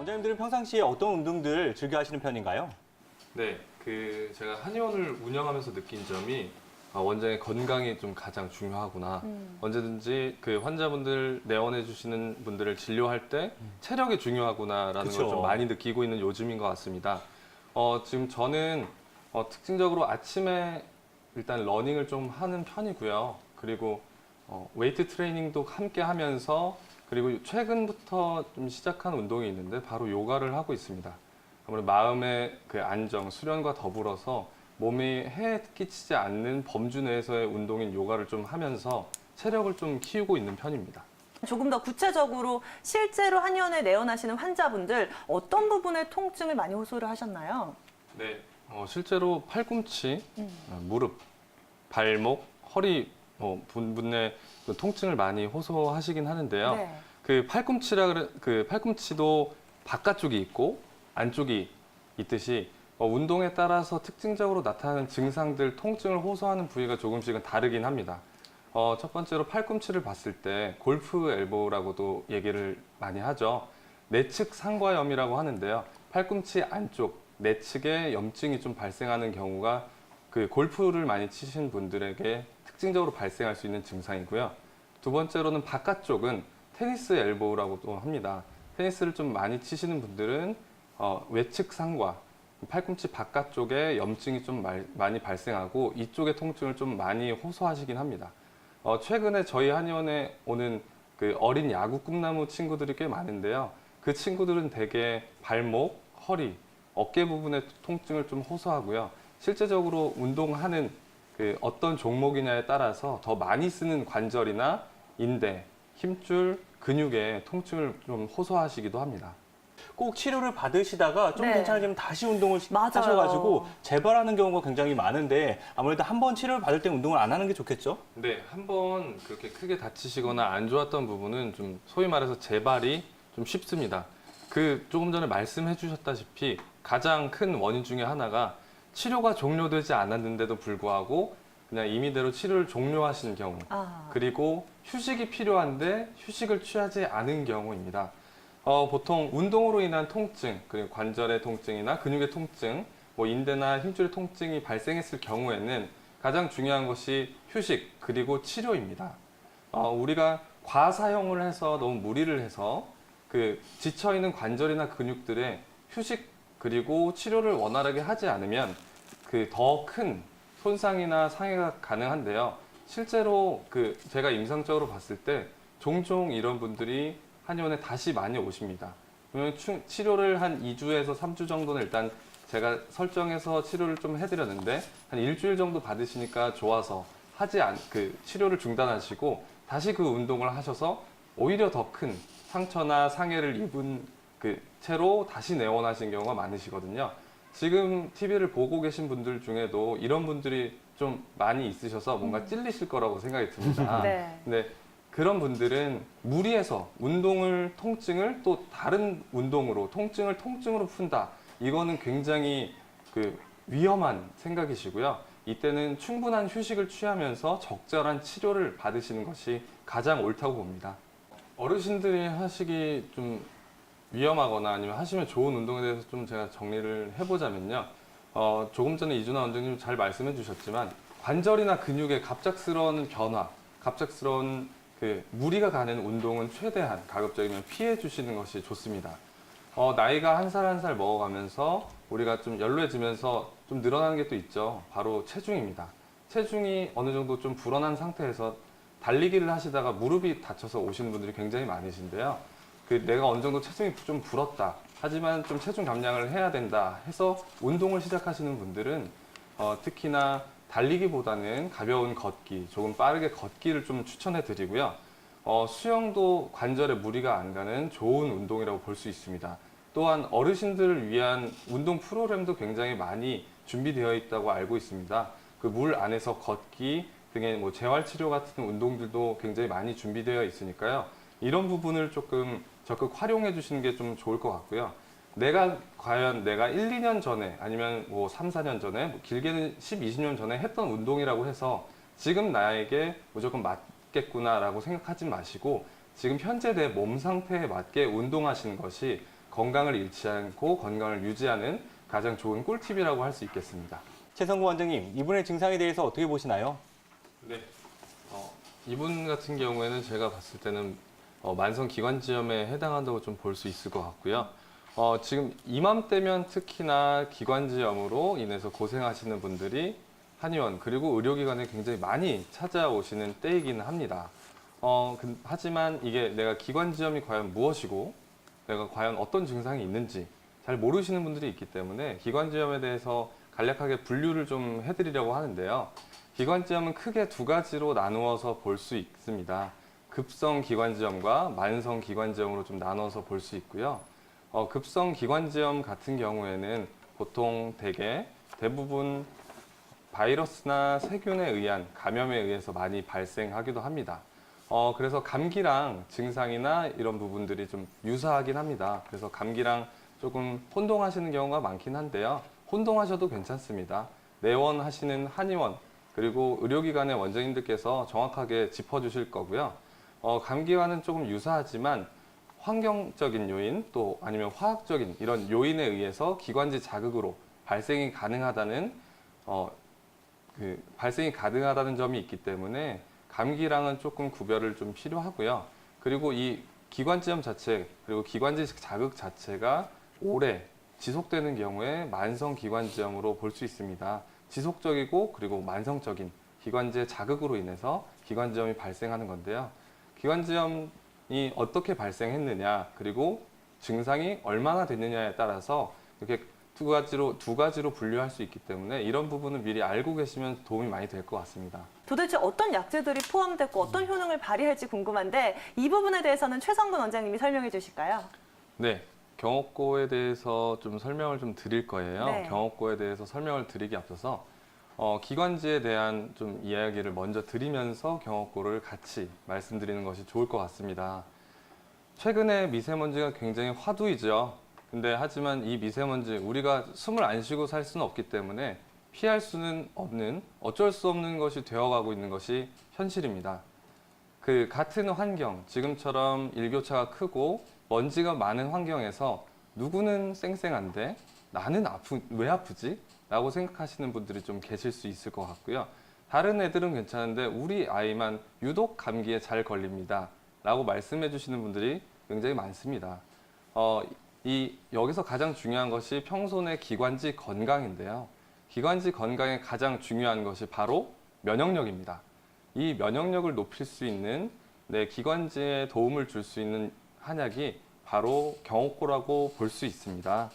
원장님들은 평상시에 어떤 운동들 즐겨 하시는 편인가요? 네, 제가 한의원을 운영하면서 느낀 점이 원장의 건강이 좀 가장 중요하구나. 언제든지 그 환자분들 내원해 주시는 분들을 진료할 때 체력이 중요하구나라는 걸 그쵸. 좀 많이 느끼고 있는 요즘인 것 같습니다. 지금 저는 특징적으로 아침에 일단 러닝을 좀 하는 편이고요. 그리고 웨이트 트레이닝도 함께 하면서 그리고 최근부터 좀 시작한 운동이 있는데 바로 요가를 하고 있습니다. 아무래도 마음의 그 안정, 수련과 더불어서 몸에 해에 끼치지 않는 범주 내에서의 운동인 요가를 좀 하면서 체력을 좀 키우고 있는 편입니다. 조금 더 구체적으로 실제로 한의원에 내원하시는 환자분들 어떤 부분의 통증을 많이 호소를 하셨나요? 네, 실제로 팔꿈치, 무릎, 발목, 허리 부분의 그 통증을 많이 호소하시긴 하는데요. 네. 그 팔꿈치도 바깥쪽이 있고 안쪽이 있듯이 운동에 따라서 특징적으로 나타나는 증상들, 통증을 호소하는 부위가 조금씩은 다르긴 합니다. 첫 번째로 팔꿈치를 봤을 때 골프 엘보라고도 얘기를 많이 하죠. 내측 상과염이라고 하는데요. 팔꿈치 안쪽 내측에 염증이 좀 발생하는 경우가 그 골프를 많이 치신 분들에게 특징적으로 발생할 수 있는 증상이고요. 두 번째로는 바깥쪽은 테니스 엘보라고도 합니다. 테니스를 좀 많이 치시는 분들은 외측 상과 팔꿈치 바깥쪽에 염증이 좀 많이 발생하고 이쪽의 통증을 좀 많이 호소하시긴 합니다. 최근에 저희 한의원에 오는 그 어린 야구 꿈나무 친구들이 꽤 많은데요. 그 친구들은 대개 발목, 허리, 어깨 부분의 통증을 좀 호소하고요. 실제적으로 운동하는 그 어떤 종목이냐에 따라서 더 많이 쓰는 관절이나 인대, 힘줄, 근육의 통증을 좀 호소하시기도 합니다. 꼭 치료를 받으시다가 좀 네. 괜찮아지면 다시 운동을 맞아요. 하셔가지고 재발하는 경우가 굉장히 많은데 아무래도 한 번 치료를 받을 때 운동을 안 하는 게 좋겠죠? 네, 한번 그렇게 크게 다치시거나 안 좋았던 부분은 좀 소위 말해서 재발이 좀 쉽습니다. 조금 전에 말씀해 주셨다시피 가장 큰 원인 중에 하나가 치료가 종료되지 않았는데도 불구하고 그냥 임의대로 치료를 종료하신 경우 그리고 휴식이 필요한데 휴식을 취하지 않은 경우입니다. 보통 운동으로 인한 통증, 그리고 관절의 통증이나 근육의 통증, 인대나 힘줄의 통증이 발생했을 경우에는 가장 중요한 것이 휴식, 그리고 치료입니다. 우리가 과사용을 해서 너무 무리를 해서 그 지쳐있는 관절이나 근육들의 휴식, 그리고 치료를 원활하게 하지 않으면 그 더 큰 손상이나 상해가 가능한데요. 실제로 제가 임상적으로 봤을 때 종종 이런 분들이 한의원에 다시 많이 오십니다. 그러면 치료를 한 2주에서 3주 정도는 일단 제가 설정해서 치료를 좀 해드렸는데 한 일주일 정도 받으시니까 좋아서 치료를 중단하시고 다시 그 운동을 하셔서 오히려 더 큰 상처나 상해를 입은 그 채로 다시 내원하신 경우가 많으시거든요. 지금 TV를 보고 계신 분들 중에도 이런 분들이 좀 많이 있으셔서 뭔가 찔리실 거라고 생각이 듭니다. 네. 근데 그런 분들은 무리해서 통증을 또 다른 운동으로 통증으로 푼다. 이거는 굉장히 위험한 생각이시고요. 이때는 충분한 휴식을 취하면서 적절한 치료를 받으시는 것이 가장 옳다고 봅니다. 어르신들이 하시기 좀 위험하거나 아니면 하시면 좋은 운동에 대해서 좀 제가 정리를 해보자면요. 조금 전에 이준하 원장님 잘 말씀해 주셨지만 관절이나 근육의 갑작스러운 변화, 갑작스러운 무리가 가는 운동은 최대한 가급적이면 피해 주시는 것이 좋습니다. 나이가 한 살 한 살 먹어가면서 우리가 좀 연로해지면서 좀 늘어나는 게 또 있죠. 바로 체중입니다. 체중이 어느 정도 좀 불어난 상태에서 달리기를 하시다가 무릎이 다쳐서 오시는 분들이 굉장히 많으신데요. 내가 어느 정도 체중이 좀 불었다. 하지만 좀 체중 감량을 해야 된다 해서 운동을 시작하시는 분들은 특히나 달리기보다는 가벼운 걷기, 조금 빠르게 걷기를 좀 추천해 드리고요. 수영도 관절에 무리가 안 가는 좋은 운동이라고 볼 수 있습니다. 또한 어르신들을 위한 운동 프로그램도 굉장히 많이 준비되어 있다고 알고 있습니다. 물 안에서 걷기 등의 재활치료 같은 운동들도 굉장히 많이 준비되어 있으니까요. 이런 부분을 조금 적극 활용해 주시는 게 좀 좋을 것 같고요. 과연 내가 1, 2년 전에 아니면 3, 4년 전에 길게는 10, 20년 전에 했던 운동이라고 해서 지금 나에게 무조건 맞겠구나라고 생각하지 마시고 지금 현재 내 몸 상태에 맞게 운동하시는 것이 건강을 잃지 않고 건강을 유지하는 가장 좋은 꿀팁이라고 할 수 있겠습니다. 최성구 원장님, 이분의 증상에 대해서 어떻게 보시나요? 네. 이분 같은 경우에는 제가 봤을 때는 만성 기관지염에 해당한다고 좀 볼 수 있을 것 같고요. 지금 이맘때면 특히나 기관지염으로 인해서 고생하시는 분들이 한의원 그리고 의료기관에 굉장히 많이 찾아오시는 때이기는 합니다. 하지만 이게 내가 기관지염이 과연 무엇이고 내가 과연 어떤 증상이 있는지 잘 모르시는 분들이 있기 때문에 기관지염에 대해서 간략하게 분류를 좀 해드리려고 하는데요. 기관지염은 크게 두 가지로 나누어서 볼 수 있습니다. 급성 기관지염과 만성 기관지염으로 좀 나눠서 볼 수 있고요. 급성 기관지염 같은 경우에는 보통 대부분 바이러스나 세균에 의한 감염에 의해서 많이 발생하기도 합니다. 그래서 감기랑 증상이나 이런 부분들이 좀 유사하긴 합니다. 그래서 감기랑 조금 혼동하시는 경우가 많긴 한데요. 혼동하셔도 괜찮습니다. 내원하시는 한의원 그리고 의료기관의 원장님들께서 정확하게 짚어주실 거고요. 감기와는 조금 유사하지만 환경적인 요인 또 아니면 화학적인 이런 요인에 의해서 기관지 자극으로 발생이 가능하다는 점이 있기 때문에 감기랑은 조금 구별을 좀 필요하고요. 그리고 이 기관지염 자체 그리고 기관지 자극 자체가 오래 지속되는 경우에 만성 기관지염으로 볼 수 있습니다. 지속적이고 그리고 만성적인 기관지의 자극으로 인해서 기관지염이 발생하는 건데요. 기관지염이 어떻게 발생했느냐 그리고 증상이 얼마나 됐느냐에 따라서 이렇게 두 가지로 분류할 수 있기 때문에 이런 부분은 미리 알고 계시면 도움이 많이 될 것 같습니다. 도대체 어떤 약재들이 포함됐고 어떤 효능을 발휘할지 궁금한데 이 부분에 대해서는 최성근 원장님이 설명해 주실까요? 네. 경옥고에 대해서 좀 설명을 좀 드릴 거예요. 네. 경옥고에 대해서 설명을 드리기 앞서서 기관지에 대한 좀 이야기를 먼저 드리면서 경옥고를 같이 말씀드리는 것이 좋을 것 같습니다. 최근에 미세먼지가 굉장히 화두이죠. 근데 하지만 이 미세먼지 우리가 숨을 안 쉬고 살 수는 없기 때문에 피할 수는 없는 어쩔 수 없는 것이 되어가고 있는 것이 현실입니다. 그 같은 환경, 지금처럼 일교차가 크고 먼지가 많은 환경에서 누구는 쌩쌩한데 나는 왜 아프지? 라고 생각하시는 분들이 좀 계실 수 있을 것 같고요. 다른 애들은 괜찮은데 우리 아이만 유독 감기에 잘 걸립니다. 라고 말씀해 주시는 분들이 굉장히 많습니다. 여기서 가장 중요한 것이 평소의 기관지 건강인데요. 기관지 건강에 가장 중요한 것이 바로 면역력입니다. 이 면역력을 높일 수 있는 내 기관지에 도움을 줄 수 있는 한약이 바로 경옥고라고 볼 수 있습니다.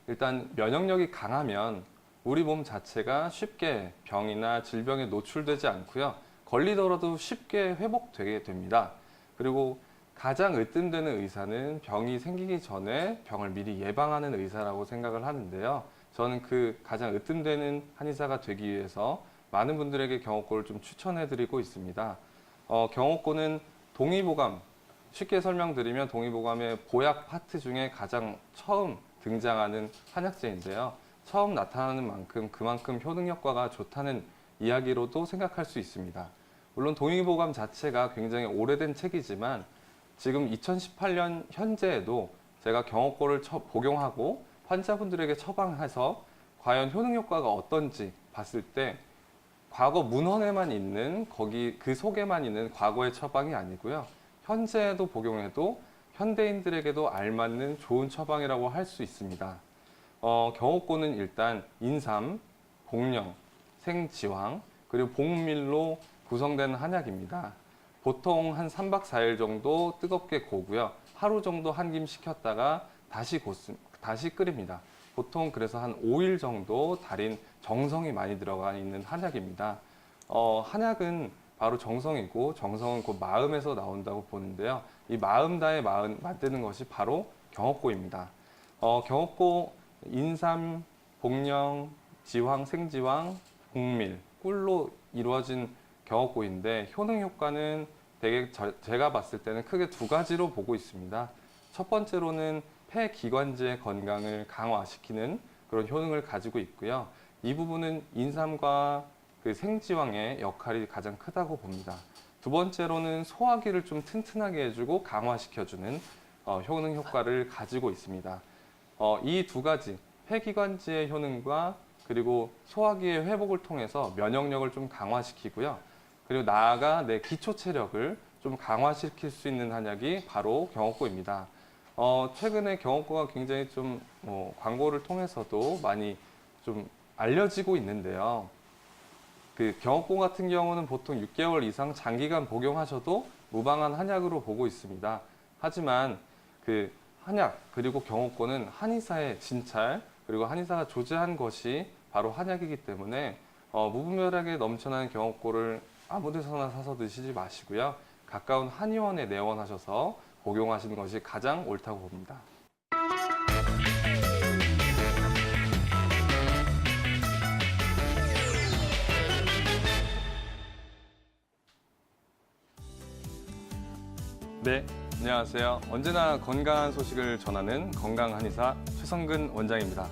일단 면역력이 강하면 우리 몸 자체가 쉽게 병이나 질병에 노출되지 않고요. 걸리더라도 쉽게 회복되게 됩니다. 그리고 가장 으뜸되는 의사는 병이 생기기 전에 병을 미리 예방하는 의사라고 생각을 하는데요. 저는 그 가장 으뜸되는 한의사가 되기 위해서 많은 분들에게 경옥고를 좀 추천해드리고 있습니다. 경옥고는 동의보감, 쉽게 설명드리면 동의보감의 보약 파트 중에 가장 처음 등장하는 한약재인데요. 처음 나타나는 만큼 그만큼 효능 효과가 좋다는 이야기로도 생각할 수 있습니다. 물론 동의보감 자체가 굉장히 오래된 책이지만 지금 2018년 현재에도 제가 경옥고를 복용하고 환자분들에게 처방해서 과연 효능 효과가 어떤지 봤을 때 과거 문헌에만 있는 그 속에만 있는 과거의 처방이 아니고요. 현재에도 복용해도 현대인들에게도 알맞는 좋은 처방이라고 할 수 있습니다. 경옥고는 일단 인삼, 복령, 생지황, 그리고 복밀로 구성된 한약입니다. 보통 한 3박 4일 정도 뜨겁게 고고요. 하루 정도 한 김 식혔다가 다시 끓입니다. 보통 그래서 한 5일 정도 달인 정성이 많이 들어가 있는 한약입니다. 한약은 바로 정성이고 정성은 곧 마음에서 나온다고 보는데요. 이 마음다의 마음 만드는 것이 바로 경옥고입니다. 경옥고 인삼, 복령, 지황, 생지황, 복밀, 꿀로 이루어진 경옥고인데 효능 효과는 되게 제가 봤을 때는 크게 두 가지로 보고 있습니다. 첫 번째로는 폐기관지의 건강을 강화시키는 그런 효능을 가지고 있고요. 이 부분은 인삼과 그 생지황의 역할이 가장 크다고 봅니다. 두 번째로는 소화기를 좀 튼튼하게 해주고 강화시켜주는 효능 효과를 가지고 있습니다. 이 두 가지 폐기관지의 효능과 그리고 소화기의 회복을 통해서 면역력을 좀 강화시키고요. 그리고 나아가 내 기초 체력을 좀 강화시킬 수 있는 한약이 바로 경옥고입니다. 최근에 경옥고가 굉장히 좀 광고를 통해서도 많이 좀 알려지고 있는데요. 그 경옥고 같은 경우는 보통 6개월 이상 장기간 복용하셔도 무방한 한약으로 보고 있습니다. 하지만 그 한약 그리고 경옥고는 한의사의 진찰 그리고 한의사가 조제한 것이 바로 한약이기 때문에 무분별하게 넘쳐나는 경옥고를 아무 데서나 사서 드시지 마시고요. 가까운 한의원에 내원하셔서 복용하시는 것이 가장 옳다고 봅니다. 네, 안녕하세요. 언제나 건강한 소식을 전하는 건강한의사 최성근 원장입니다.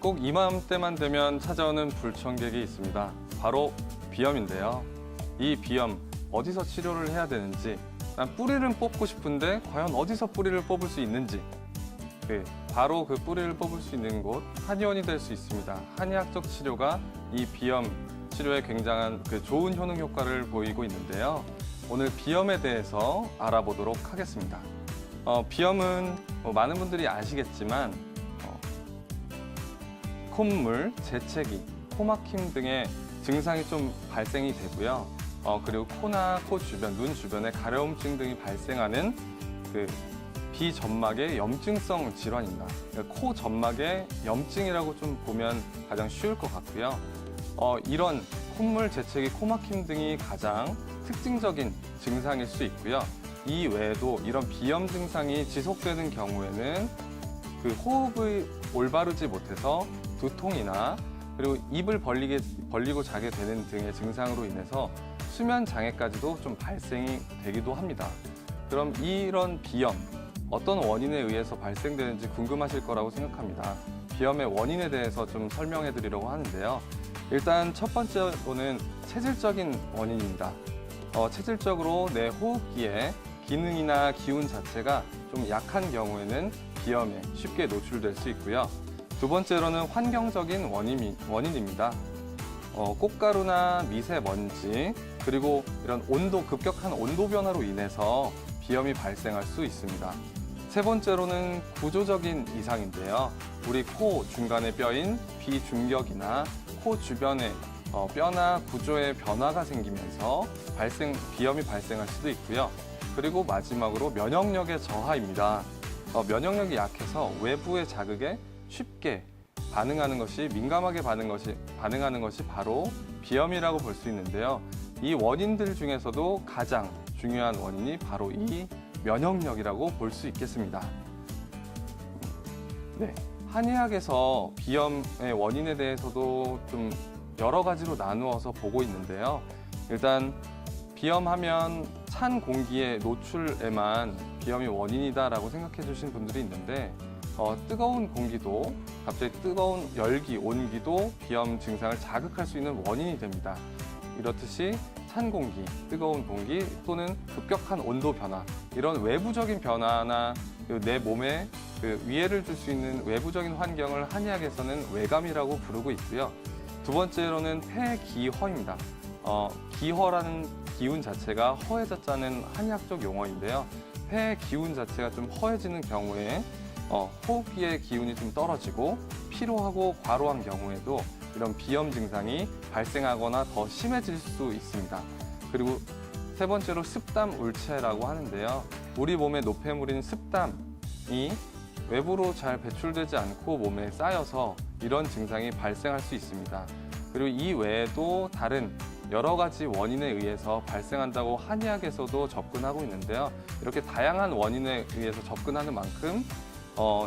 꼭 이맘때만 되면 찾아오는 불청객이 있습니다. 바로 비염인데요. 이 비염 어디서 치료를 해야 되는지, 난 뿌리를 뽑고 싶은데 과연 어디서 뿌리를 뽑을 수 있는지, 바로 그 뿌리를 뽑을 수 있는 곳 한의원이 될 수 있습니다. 한의학적 치료가 이 비염 치료에 굉장한 좋은 효능 효과를 보이고 있는데요. 오늘 비염에 대해서 알아보도록 하겠습니다. 비염은 많은 분들이 아시겠지만 콧물, 재채기, 코막힘 등의 증상이 좀 발생이 되고요. 그리고 코나 코 주변, 눈 주변에 가려움증 등이 발생하는 비점막의 염증성 질환입니다. 코 점막의 염증이라고 좀 보면 가장 쉬울 것 같고요. 이런 콧물, 재채기, 코막힘 등이 가장 특징적인 증상일 수 있고요. 이 외에도 이런 비염 증상이 지속되는 경우에는 호흡이 올바르지 못해서 두통이나 그리고 입을 벌리고 자게 되는 등의 증상으로 인해서 수면 장애까지도 좀 발생이 되기도 합니다. 그럼 이런 비염, 어떤 원인에 의해서 발생되는지 궁금하실 거라고 생각합니다. 비염의 원인에 대해서 좀 설명해 드리려고 하는데요. 일단 첫 번째로는 체질적인 원인입니다. 체질적으로 내 호흡기의 기능이나 기운 자체가 좀 약한 경우에는 비염에 쉽게 노출될 수 있고요. 두 번째로는 환경적인 원인입니다. 꽃가루나 미세먼지, 그리고 이런 급격한 온도 변화로 인해서 비염이 발생할 수 있습니다. 세 번째로는 구조적인 이상인데요. 우리 코 중간의 뼈인 비중격이나 코 주변에 뼈나 구조의 변화가 생기면서 비염이 발생할 수도 있고요. 그리고 마지막으로 면역력의 저하입니다. 면역력이 약해서 외부의 자극에 쉽게 민감하게 반응하는 것이 바로 비염이라고 볼 수 있는데요. 이 원인들 중에서도 가장 중요한 원인이 바로 이 면역력이라고 볼 수 있겠습니다. 네, 한의학에서 비염의 원인에 대해서도 좀 여러 가지로 나누어서 보고 있는데요. 일단 비염하면 찬 공기의 노출에만 비염이 원인이다라고 생각해 주신 분들이 있는데 뜨거운 공기도 갑자기 뜨거운 열기, 온기도 비염 증상을 자극할 수 있는 원인이 됩니다. 이렇듯이 찬 공기, 뜨거운 공기 또는 급격한 온도 변화, 이런 외부적인 변화나 내 몸에 위해를 줄 수 있는 외부적인 환경을 한의학에서는 외감이라고 부르고 있고요. 두 번째로는 폐기허입니다. 기허라는 기운 자체가 허해졌다는 한의학적 용어인데요. 폐 기운 자체가 좀 허해지는 경우에 호흡기의 기운이 좀 떨어지고 피로하고 과로한 경우에도 이런 비염 증상이 발생하거나 더 심해질 수 있습니다. 그리고 세 번째로 습담 울체라고 하는데요. 우리 몸의 노폐물인 습담이 외부로 잘 배출되지 않고 몸에 쌓여서 이런 증상이 발생할 수 있습니다. 그리고 이 외에도 다른 여러 가지 원인에 의해서 발생한다고 한의학에서도 접근하고 있는데요. 이렇게 다양한 원인에 의해서 접근하는 만큼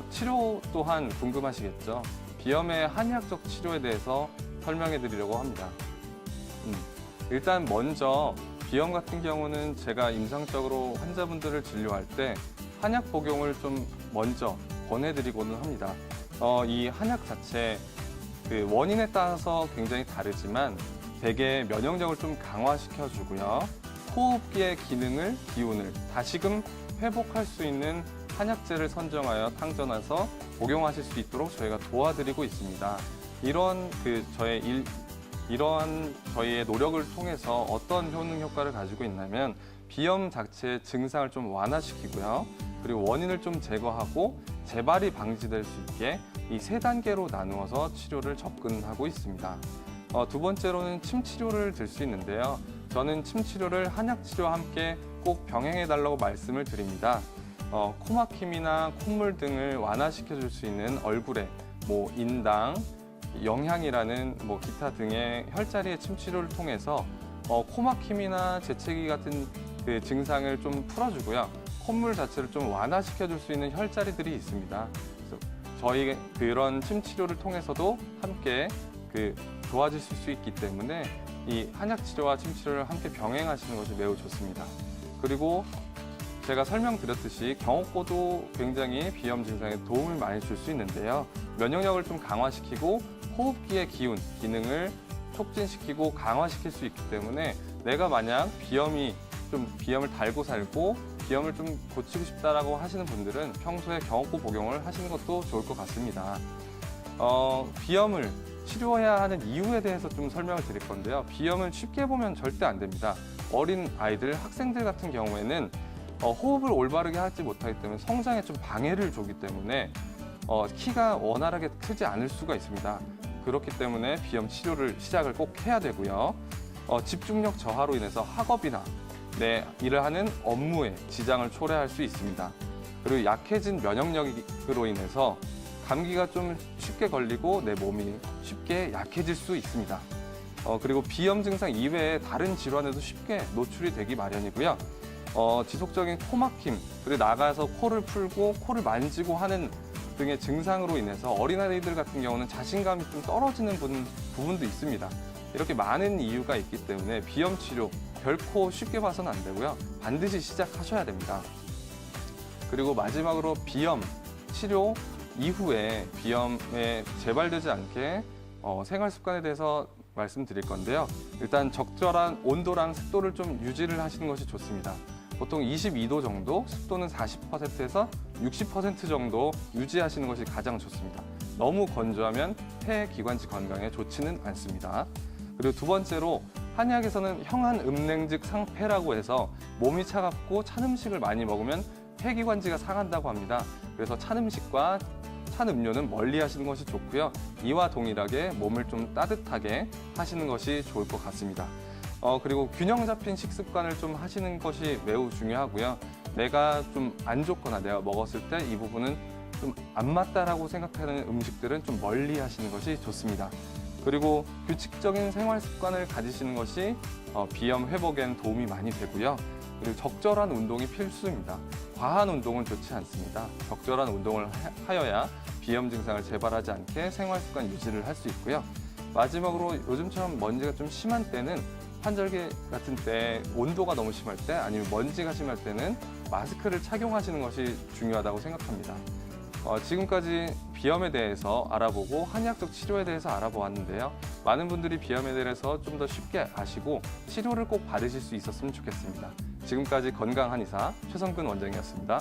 치료 또한 궁금하시겠죠. 비염의 한의학적 치료에 대해서 설명해 드리려고 합니다. 일단 먼저 비염 같은 경우는 제가 임상적으로 환자분들을 진료할 때 한약 복용을 좀 먼저 권해드리고는 합니다. 이 한약 자체 원인에 따라서 굉장히 다르지만 대개 면역력을 좀 강화시켜주고요. 호흡기의 기운을 다시금 회복할 수 있는 한약재를 선정하여 탕전해서 복용하실 수 있도록 저희가 도와드리고 있습니다. 이러한 저희의 노력을 통해서 어떤 효과를 가지고 있냐면 비염 자체의 증상을 좀 완화시키고요. 그리고 원인을 좀 제거하고 재발이 방지될 수 있게 이 3단계로 나누어서 치료를 접근하고 있습니다. 두 번째로는 침 치료를 들 수 있는데요. 저는 침 치료를 한약 치료와 함께 꼭 병행해 달라고 말씀을 드립니다. 코 막힘이나 콧물 등을 완화시켜 줄 수 있는 얼굴에 인당, 영향이라는 기타 등의 혈자리의 침 치료를 통해서 코 막힘이나 재채기 같은 그 증상을 좀 풀어주고요. 콧물 자체를 좀 완화시켜 줄 수 있는 혈자리들이 있습니다. 그래서 저희 그런 침 치료를 통해서도 함께 좋아지실 수 있기 때문에 이 한약 치료와 침 치료를 함께 병행하시는 것이 매우 좋습니다. 그리고 제가 설명드렸듯이 경옥고도 굉장히 비염 증상에 도움을 많이 줄 수 있는데요. 면역력을 좀 강화시키고 호흡기의 기능을 촉진시키고 강화시킬 수 있기 때문에 내가 만약 비염을 달고 살고 비염을 좀 고치고 싶다라고 하시는 분들은 평소에 경옥고 복용을 하시는 것도 좋을 것 같습니다. 비염을 치료해야 하는 이유에 대해서 좀 설명을 드릴 건데요. 비염을 쉽게 보면 절대 안 됩니다. 어린 아이들, 학생들 같은 경우에는 호흡을 올바르게 하지 못하기 때문에 성장에 좀 방해를 주기 때문에 키가 원활하게 크지 않을 수가 있습니다. 그렇기 때문에 비염 치료를 시작을 꼭 해야 되고요. 집중력 저하로 인해서 학업이나 내 일을 하는 업무에 지장을 초래할 수 있습니다. 그리고 약해진 면역력으로 인해서 감기가 좀 쉽게 걸리고 내 몸이 쉽게 약해질 수 있습니다. 그리고 비염 증상 이외에 다른 질환에도 쉽게 노출이 되기 마련이고요. 지속적인 코막힘, 그리고 나가서 코를 풀고 코를 만지고 하는 등의 증상으로 인해서 어린아이들 같은 경우는 자신감이 좀 떨어지는 부분도 있습니다. 이렇게 많은 이유가 있기 때문에 비염 치료 결코 쉽게 봐서는 안 되고요. 반드시 시작하셔야 됩니다. 그리고 마지막으로 비염 치료 이후에 비염에 재발되지 않게 생활 습관에 대해서 말씀드릴 건데요. 일단 적절한 온도랑 습도를 좀 유지를 하시는 것이 좋습니다. 보통 22도 정도, 습도는 40%에서 60% 정도 유지하시는 것이 가장 좋습니다. 너무 건조하면 폐 기관지 건강에 좋지는 않습니다. 그리고 두 번째로 한의학에서는 형한음냉즉 상폐라고 해서 몸이 차갑고 찬 음식을 많이 먹으면 폐 기관지가 상한다고 합니다. 그래서 찬 음식과 찬 음료는 멀리 하시는 것이 좋고요. 이와 동일하게 몸을 좀 따뜻하게 하시는 것이 좋을 것 같습니다. 그리고 균형 잡힌 식습관을 좀 하시는 것이 매우 중요하고요. 내가 좀 안 좋거나 내가 먹었을 때 이 부분은 좀 안 맞다라고 생각하는 음식들은 좀 멀리 하시는 것이 좋습니다. 그리고 규칙적인 생활 습관을 가지시는 것이 비염 회복엔 도움이 많이 되고요. 그리고 적절한 운동이 필수입니다. 과한 운동은 좋지 않습니다. 적절한 운동을 하여야 비염 증상을 재발하지 않게 생활 습관 유지를 할 수 있고요. 마지막으로 요즘처럼 먼지가 좀 심한 때는 환절기 같은 때 온도가 너무 심할 때 아니면 먼지가 심할 때는 마스크를 착용하시는 것이 중요하다고 생각합니다. 지금까지 비염에 대해서 알아보고 한의학적 치료에 대해서 알아보았는데요. 많은 분들이 비염에 대해서 좀 더 쉽게 아시고 치료를 꼭 받으실 수 있었으면 좋겠습니다. 지금까지 건강한의사 최성근 원장이었습니다.